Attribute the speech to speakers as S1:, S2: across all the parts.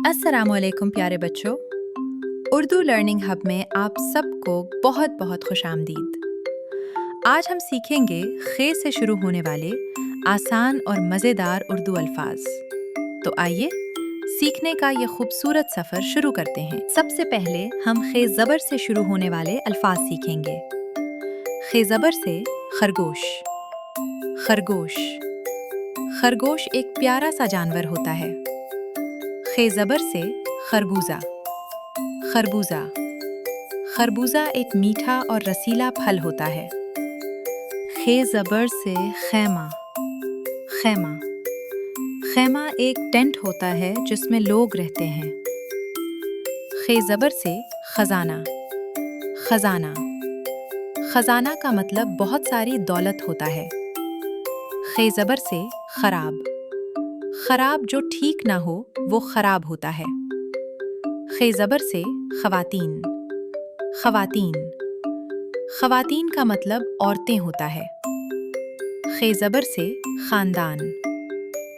S1: अस्सलामुअलैकुम प्यारे बच्चों, उर्दू लर्निंग हब में आप सबको बहुत बहुत खुशामदीद। आज हम सीखेंगे खे से शुरू होने वाले आसान और मज़ेदार उर्दू अल्फाज। तो आइए सीखने का ये खूबसूरत सफ़र शुरू करते हैं। सबसे पहले हम खे ज़बर से शुरू होने वाले अल्फाज सीखेंगे। खे ज़बर से खरगोश। खरगोश खरगोश एक प्यारा सा जानवर होता है। खे ज़बर से खरबूजा। खरबूजा खरबूजा एक मीठा और रसीला फल होता है। खे ज़बर से खैमा। खैमा खैमा एक टेंट होता है जिसमें लोग रहते हैं। खे ज़बर से खजाना। खजाना खजाना का मतलब बहुत सारी दौलत होता है। खे ज़बर से खराब। खराब जो ठीक ना हो वो खराब होता है। खे ज़बर से ख़वातीन। ख़वातीन ख़वातीन का मतलब औरतें होता है। खे ज़बर से ख़ानदान।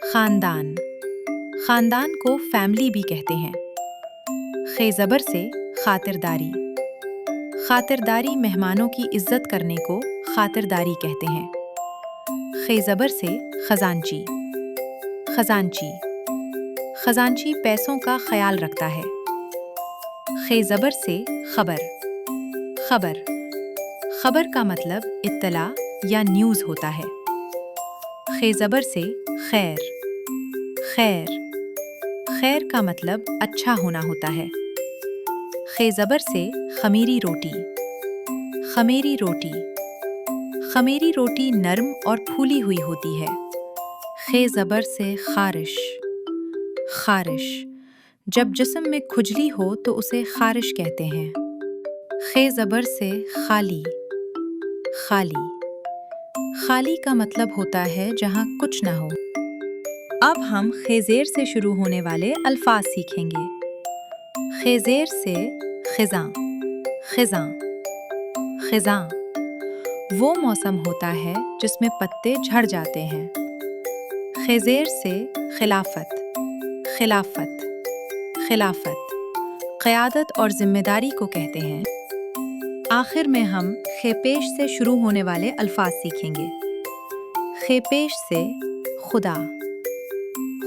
S1: ख़ानदान ख़ानदान को फैमिली भी कहते हैं। खे ज़बर से खातिरदारी। खातिरदारी मेहमानों की इज्जत करने को खातिरदारी कहते हैं। खे ज़बर से ख़जांची। ख़जांची ख़जांची पैसों का ख्याल रखता है। खे ज़बर से खबर। खबर खबर का मतलब इत्तला या न्यूज़ होता है। खे ज़बर से खैर। खैर खैर का मतलब अच्छा होना होता है। खे ज़बर से खमीरी रोटी। खमीरी रोटी खमीरी रोटी नरम और फूली हुई होती है। खे ज़बर से खारिश। खारिश जब जिस्म में खुजली हो तो उसे खारिश कहते हैं। खे ज़बर से खाली। खाली खाली का मतलब होता है जहाँ कुछ ना हो। अब हम ख़ेज़ेर से शुरू होने वाले अल्फाज सीखेंगे। ख़ेज़ेर से ख़िज़ां। ख़िज़ां ख़िज़ां वो मौसम होता है जिसमें पत्ते झड़ जाते हैं। ख़ेज़ेर से खिलाफत। खिलाफत खिलाफत क़यादत और ज़िम्मेदारी को कहते हैं। आखिर में हम खेपेश से शुरू होने वाले अल्फाज सीखेंगे। खेपेश से खुदा।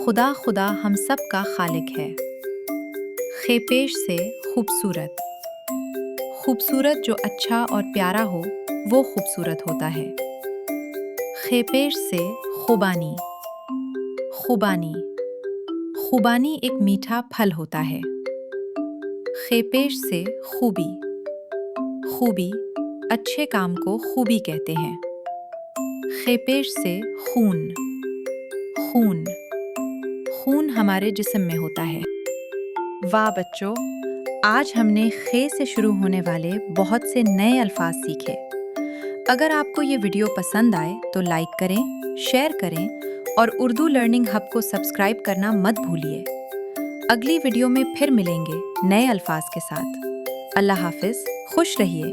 S1: खुदा खुदा हम सब का खालिक है। खेपेश से खूबसूरत। खूबसूरत जो अच्छा और प्यारा हो वो खूबसूरत होता है। खेपेश से खुबानी। खुबानी खुबानी एक मीठा फल होता है। खेपेश से खूबी। खूबी अच्छे काम को खूबी कहते हैं। खेपेश से खून। खून खून हमारे जिस्म में होता है। वाह बच्चों, आज हमने खे से शुरू होने वाले बहुत से नए अल्फाज सीखे। अगर आपको ये वीडियो पसंद आए तो लाइक करें, शेयर करें और उर्दू लर्निंग हब को सब्सक्राइब करना मत भूलिए। अगली वीडियो में फिर मिलेंगे नए अल्फाज के साथ। अल्लाह हाफिज़, खुश रहिए।